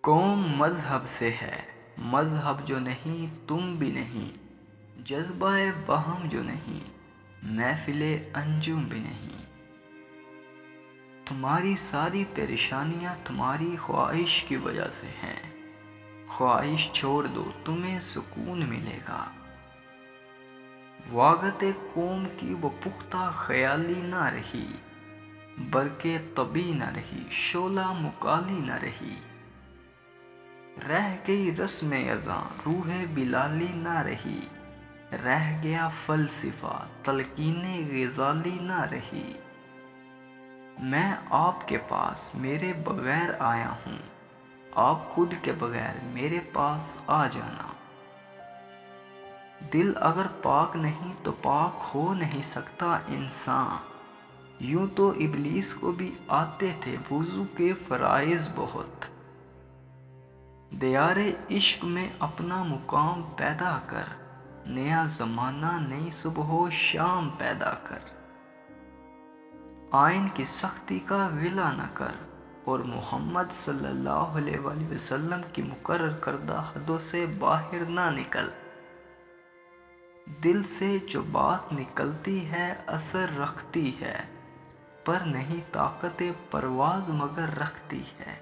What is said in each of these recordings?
قوم مذہب سے ہے، مذہب جو نہیں تم بھی نہیں، جذبہ باہم جو نہیں، محفل انجم بھی نہیں۔ تمہاری ساری پریشانیاں تمہاری خواہش کی وجہ سے ہیں، خواہش چھوڑ دو تمہیں سکون ملے گا۔ واقعت قوم کی وہ پختہ خیالی نہ رہی، برقِ طبع نہ رہی، شعلہ مکالی نہ رہی۔ رہ گئی رسم اذاں روح بلالی نہ رہی، رہ گیا فلسفہ تلقین غزالی نہ رہی۔ میں آپ کے پاس میرے بغیر آیا ہوں، آپ خود کے بغیر میرے پاس آ جانا۔ دل اگر پاک نہیں تو پاک ہو نہیں سکتا انسان۔ یوں تو ابلیس کو بھی آتے تھے وضو کے فرائض بہت۔ دیار عشق میں اپنا مقام پیدا کر، نیا زمانہ نئی صبح و شام پیدا کر۔ آئین کی سختی کا غلہ نہ کر اور محمد صلی اللہ علیہ وآلہ وسلم کی مقرر کردہ حدوں سے باہر نہ نکل۔ دل سے جو بات نکلتی ہے اثر رکھتی ہے، پر نہیں طاقت پرواز مگر رکھتی ہے۔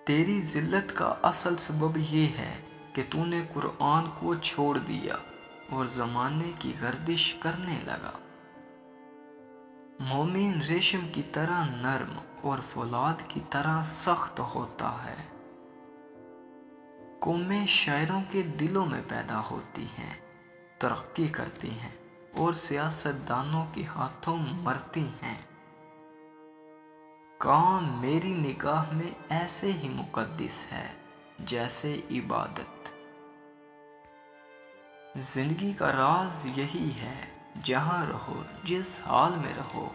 تیری ذلت کا اصل سبب یہ ہے کہ تو نے قرآن کو چھوڑ دیا اور زمانے کی گردش کرنے لگا۔ مومن ریشم کی طرح نرم اور فولاد کی طرح سخت ہوتا ہے۔ قومیں شاعروں کے دلوں میں پیدا ہوتی ہیں، ترقی کرتی ہیں اور سیاست دانوں کے ہاتھوں مرتی ہیں۔ کام میری نگاہ میں ایسے ہی مقدس ہے جیسے عبادت۔ زندگی کا راز یہی ہے، جہاں رہو جس حال میں رہو،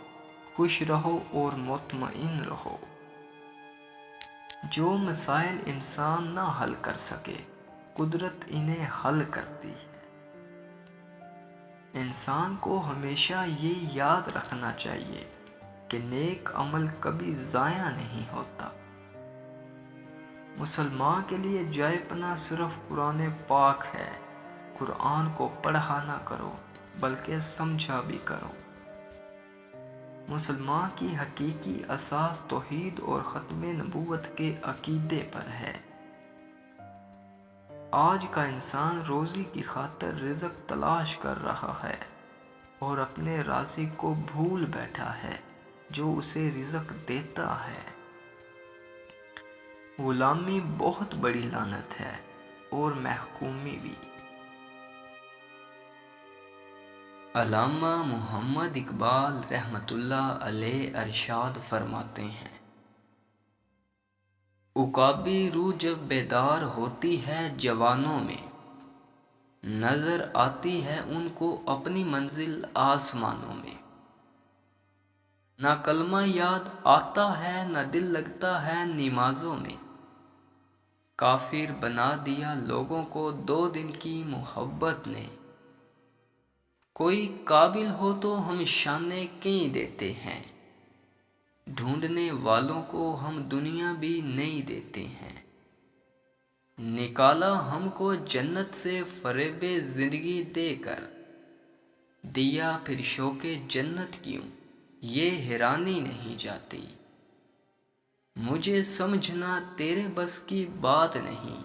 خوش رہو اور مطمئن رہو۔ جو مسائل انسان نہ حل کر سکے، قدرت انہیں حل کرتی ہے۔ انسان کو ہمیشہ یہ یاد رکھنا چاہیے کہ نیک عمل کبھی ضائع نہیں ہوتا۔ مسلمان کے لیے جائے پناہ صرف قرآن پاک ہے۔ قرآن کو پڑھا نہ کرو بلکہ سمجھا بھی کرو۔ مسلمان کی حقیقی اساس توحید اور ختم نبوت کے عقیدے پر ہے۔ آج کا انسان روزی کی خاطر رزق تلاش کر رہا ہے اور اپنے رازق کو بھول بیٹھا ہے جو اسے رزق دیتا ہے۔ غلامی بہت بڑی لعنت ہے اور محکومی بھی۔ علامہ محمد اقبال رحمۃ اللہ علیہ ارشاد فرماتے ہیں، عقابی روح جب بیدار ہوتی ہے جوانوں میں، نظر آتی ہے ان کو اپنی منزل آسمانوں میں۔ نہ کلمہ یاد آتا ہے نہ دل لگتا ہے نمازوں میں۔ کافر بنا دیا لوگوں کو 2 دن کی محبت نے۔ کوئی قابل ہو تو ہم شانے کیں دیتے ہیں، ڈھونڈنے والوں کو ہم دنیا بھی نہیں دیتے ہیں۔ نکالا ہم کو جنت سے فریب زندگی دے کر، دیا پھر شوق جنت کیوں یہ حیرانی نہیں جاتی۔ مجھے سمجھنا تیرے بس کی بات نہیں،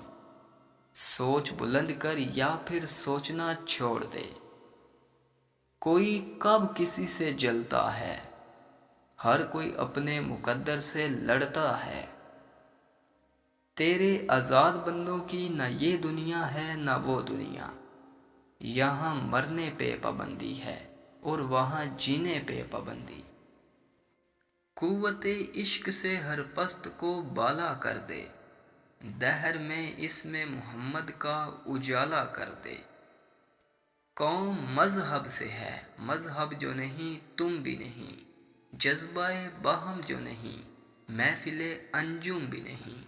سوچ بلند کر یا پھر سوچنا چھوڑ دے۔ کوئی کب کسی سے جلتا ہے، ہر کوئی اپنے مقدر سے لڑتا ہے۔ تیرے آزاد بندوں کی نہ یہ دنیا ہے نہ وہ دنیا، یہاں مرنے پہ پابندی ہے اور وہاں جینے پہ پابندی۔ قوت عشق سے ہر پست کو بالا کر دے، دہر میں اس میں محمد کا اجالا کر دے۔ قوم مذہب سے ہے، مذہب جو نہیں تم بھی نہیں، جذبہ باہم جو نہیں، محفل انجم بھی نہیں۔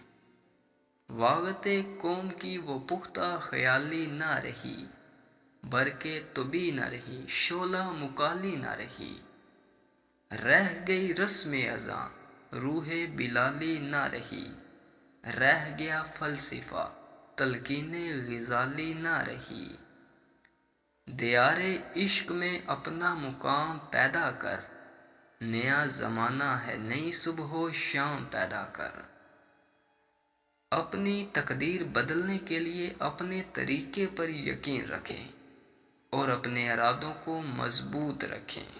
واقعت قوم کی وہ پختہ خیالی نہ رہی، برقِ طبع نہ رہی، شعلہ مکالی نہ رہی۔ رہ گئی رسم اذاں روح بلالی نہ رہی۔ رہ گیا فلسفہ، تلقین غزالی نہ رہی۔ دیار عشق میں اپنا مقام پیدا کر، نیا زمانہ ہے نئی صبح و شام پیدا کر۔ اپنی تقدیر بدلنے کے لیے اپنے طریقے پر یقین رکھیں اور اپنے ارادوں کو مضبوط رکھیں۔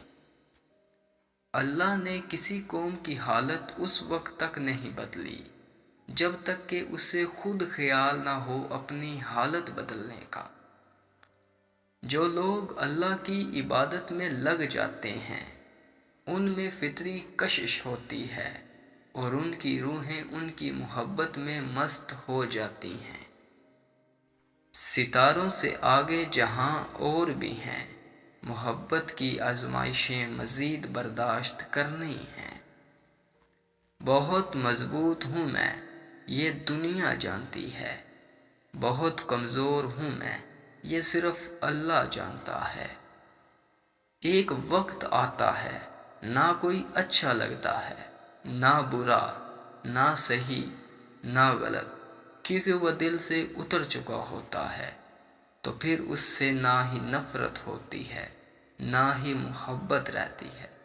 اللہ نے کسی قوم کی حالت اس وقت تک نہیں بدلی جب تک کہ اسے خود خیال نہ ہو اپنی حالت بدلنے کا۔ جو لوگ اللہ کی عبادت میں لگ جاتے ہیں ان میں فطری کشش ہوتی ہے اور ان کی روحیں ان کی محبت میں مست ہو جاتی ہیں۔ ستاروں سے آگے جہاں اور بھی ہیں، محبت کی آزمائشیں مزید برداشت کرنی ہیں۔ بہت مضبوط ہوں میں، یہ دنیا جانتی ہے، بہت کمزور ہوں میں، یہ صرف اللہ جانتا ہے۔ ایک وقت آتا ہے نہ کوئی اچھا لگتا ہے، نہ برا، نہ صحیح، نہ غلط، کیونکہ وہ دل سے اتر چکا ہوتا ہے، تو پھر اس سے نہ ہی نفرت ہوتی ہے نہ ہی محبت رہتی ہے۔